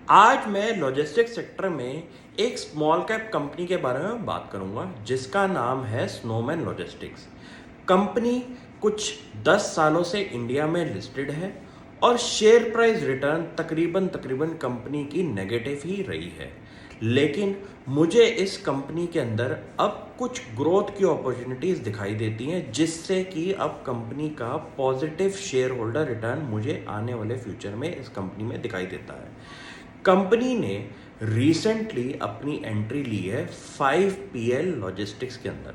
आज मैं logistics sector में एक स्मॉल कैप कंपनी के बारे में बात करूंगा जिसका नाम है स्नोमैन लॉजिस्टिक्स। कंपनी कुछ 10 सालों से इंडिया में लिस्टेड है और शेयर प्राइस रिटर्न तकरीबन कंपनी की नेगेटिव ही रही है। लेकिन मुझे इस कंपनी के अंदर अब कुछ ग्रोथ की अपॉर्चुनिटीज़ दिखाई देती हैं जिससे कि अब कंपनी का पॉजिटिव शेयर होल्डर रिटर्न मुझे आने वाले फ्यूचर में इस कंपनी में दिखाई देता है। कंपनी ने रिसेंटली अपनी एंट्री ली है 5PL लॉजिस्टिक्स के अंदर।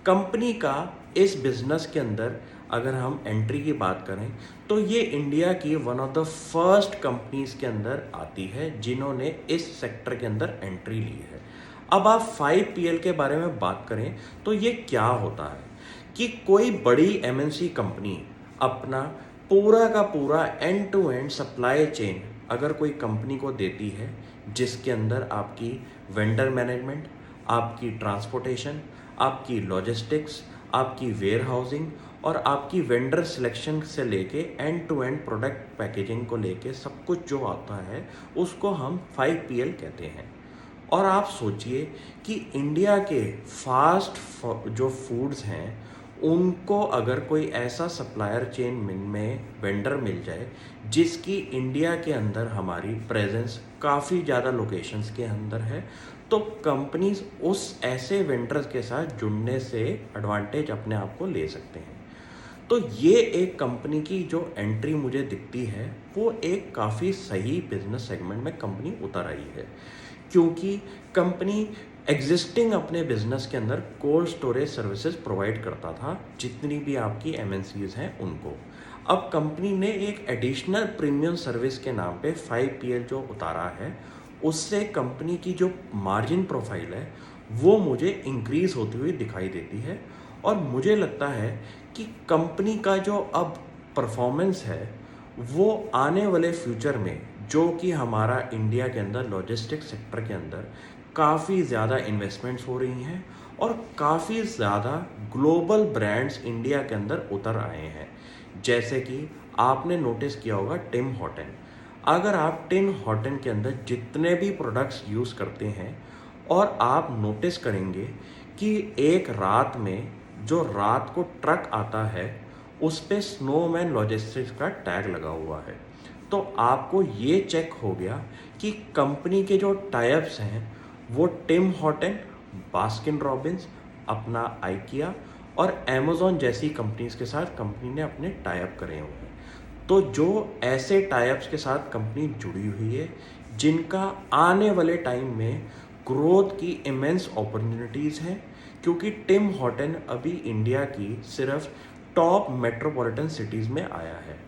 कंपनी का इस बिजनेस के अंदर अगर हम एंट्री की बात करें तो ये इंडिया की one of the first companies के अंदर आती है जिन्होंने इस सेक्टर के अंदर एंट्री ली है। अब आप 5PL के बारे में बात करें तो ये क्या होता है कि कोई बड़ी MNC कंपनी अपना पूरा का पूरा end to end supply chain अगर कोई कंपनी को देती है जिसके अंदर आपकी वेंडर मैनेजमेंट, आपकी ट्रांसपोर्टेशन, आपकी लॉजिस्टिक्स, आपकी वेयर हाउसिंग और आपकी वेंडर सिलेक्शन से लेके end to end product packaging को लेके सब कुछ जो आता है उसको हम 5PL कहते हैं। और आप सोचिए कि इंडिया के फास्ट जो फूड्स हैं उनको अगर कोई ऐसा सप्लायर चेन में वेंडर मिल जाए जिसकी इंडिया के अंदर हमारी प्रेजेंस काफ़ी ज़्यादा लोकेशंस के अंदर है तो कंपनीज उस ऐसे वेंडर्स के साथ जुड़ने से एडवांटेज अपने आप को ले सकते हैं। तो ये एक कंपनी की जो एंट्री मुझे दिखती है वो एक काफ़ी सही बिजनेस सेगमेंट में कंपनी उतर आई है क्योंकि कंपनी एग्जिस्टिंग अपने बिजनेस के अंदर कोल्ड स्टोरेज सर्विसेज प्रोवाइड करता था जितनी भी आपकी MNCs हैं उनको। अब कंपनी ने एक एडिशनल प्रीमियम सर्विस के नाम पे 5PL जो उतारा है उससे कंपनी की जो मार्जिन प्रोफाइल है वो मुझे इंक्रीज होती हुई दिखाई देती है और मुझे लगता है कि कंपनी का जो अब परफॉर्मेंस है वो आने वाले फ्यूचर में जो कि हमारा इंडिया के अंदर लॉजिस्टिक्स सेक्टर के अंदर काफ़ी ज़्यादा इन्वेस्टमेंट्स हो रही हैं और काफ़ी ज़्यादा ग्लोबल ब्रांड्स इंडिया के अंदर उतर आए हैं। जैसे कि आपने नोटिस किया होगा टिम हॉर्टन। अगर आप टिम हॉर्टन के अंदर जितने भी प्रोडक्ट्स यूज़ करते हैं और आप नोटिस करेंगे कि एक रात में जो रात को ट्रक आता है उस पे स्नोमैन लॉजिस्टिक्स का टैग लगा हुआ है तो आपको ये चेक हो गया कि कंपनी के जो टाइप्स हैं वो टिम हॉर्टन, बास्किन रॉबिन्स, अपना आइकिया और अमेज़ॉन जैसी कंपनीज के साथ कंपनी ने अपने टाइप करे हुए हैं। तो जो ऐसे टाइप्स के साथ कंपनी जुड़ी हुई है जिनका आने वाले टाइम में ग्रोथ की इमेंस अपॉर्चुनिटीज़ हैं क्योंकि टिम हॉर्टन अभी इंडिया की सिर्फ टॉप मेट्रोपॉलिटन सिटीज़ में आया है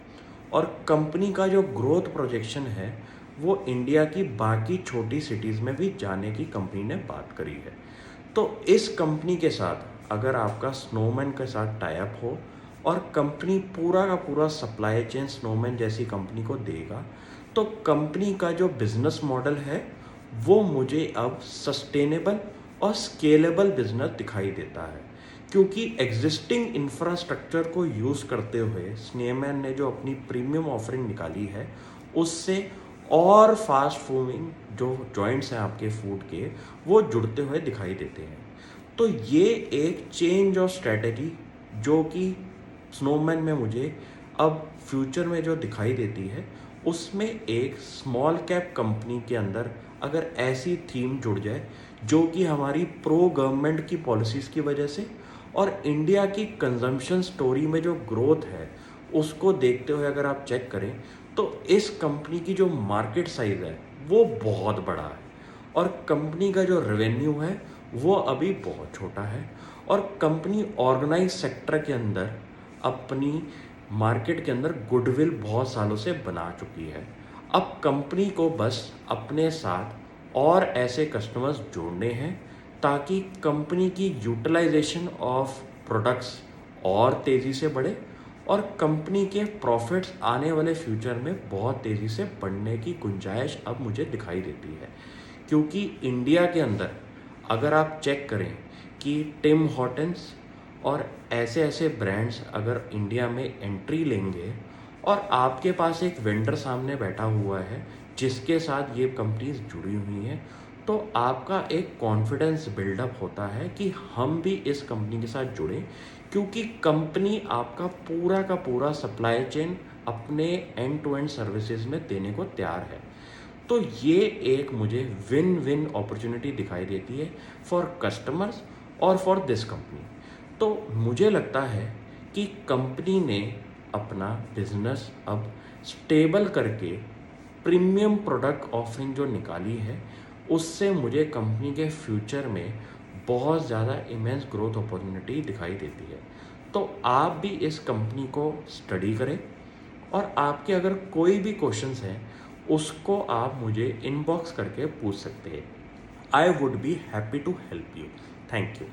और कंपनी का जो ग्रोथ प्रोजेक्शन है वो इंडिया की बाकी छोटी सिटीज़ में भी जाने की कंपनी ने बात करी है। तो इस कंपनी के साथ अगर आपका स्नोमैन के साथ टाई अप हो और कंपनी पूरा का पूरा सप्लाई चेन स्नोमैन जैसी कंपनी को देगा तो कंपनी का जो बिज़नेस मॉडल है वो मुझे अब सस्टेनेबल और स्केलेबल बिजनेस दिखाई देता है क्योंकि एग्जिस्टिंग इंफ्रास्ट्रक्चर को यूज़ करते हुए स्नोमैन ने जो अपनी प्रीमियम ऑफरिंग निकाली है उससे और फास्ट मूविंग जो जॉइंट्स हैं आपके फूड के वो जुड़ते हुए दिखाई देते हैं। तो ये एक चेंज ऑफ स्ट्रेटजी जो कि स्नोमैन में मुझे अब फ्यूचर में जो दिखाई देती है उसमें एक स्मॉल कैप कंपनी के अंदर अगर ऐसी थीम जुड़ जाए जो कि हमारी प्रो गवर्नमेंट की पॉलिसीज़ की वजह से और इंडिया की कंजम्पशन स्टोरी में जो ग्रोथ है उसको देखते हुए अगर आप चेक करें तो इस कंपनी की जो मार्केट साइज़ है वो बहुत बड़ा है और कंपनी का जो रेवेन्यू है वो अभी बहुत छोटा है और कंपनी ऑर्गेनाइज सेक्टर के अंदर अपनी मार्केट के अंदर गुडविल बहुत सालों से बना चुकी है। अब कंपनी को बस अपने साथ और ऐसे कस्टमर्स जोड़ने हैं ताकि कंपनी की यूटिलाइजेशन ऑफ प्रोडक्ट्स और तेज़ी से बढ़े और कंपनी के प्रॉफिट्स आने वाले फ्यूचर में बहुत तेज़ी से बढ़ने की गुंजाइश अब मुझे दिखाई देती है क्योंकि इंडिया के अंदर अगर आप चेक करें कि टिम हॉर्टन्स और ऐसे ऐसे ब्रांड्स अगर इंडिया में एंट्री लेंगे और आपके पास एक वेंडर सामने बैठा हुआ है जिसके साथ ये कंपनीज जुड़ी हुई हैं, तो आपका एक कॉन्फिडेंस बिल्डअप होता है कि हम भी इस कंपनी के साथ जुड़ें, क्योंकि कंपनी आपका पूरा का पूरा सप्लाई चेन अपने एंड टू एंड सर्विसेज में देने को तैयार है। तो ये एक मुझे विन विन अपॉर्चुनिटी दिखाई देती है फॉर कस्टमर्स और फॉर दिस कंपनी। तो मुझे लगता है कि कंपनी ने अपना बिजनेस अब स्टेबल करके प्रीमियम प्रोडक्ट ऑफरिंग जो निकाली है, उससे मुझे कंपनी के फ्यूचर में बहुत ज़्यादा इमेंस ग्रोथ अपॉर्चुनिटी दिखाई देती है। तो आप भी इस कंपनी को स्टडी करें, और आपके अगर कोई भी क्वेश्चंस हैं उसको आप मुझे इनबॉक्स करके पूछ सकते हैं। I would be happy to help you. Thank you.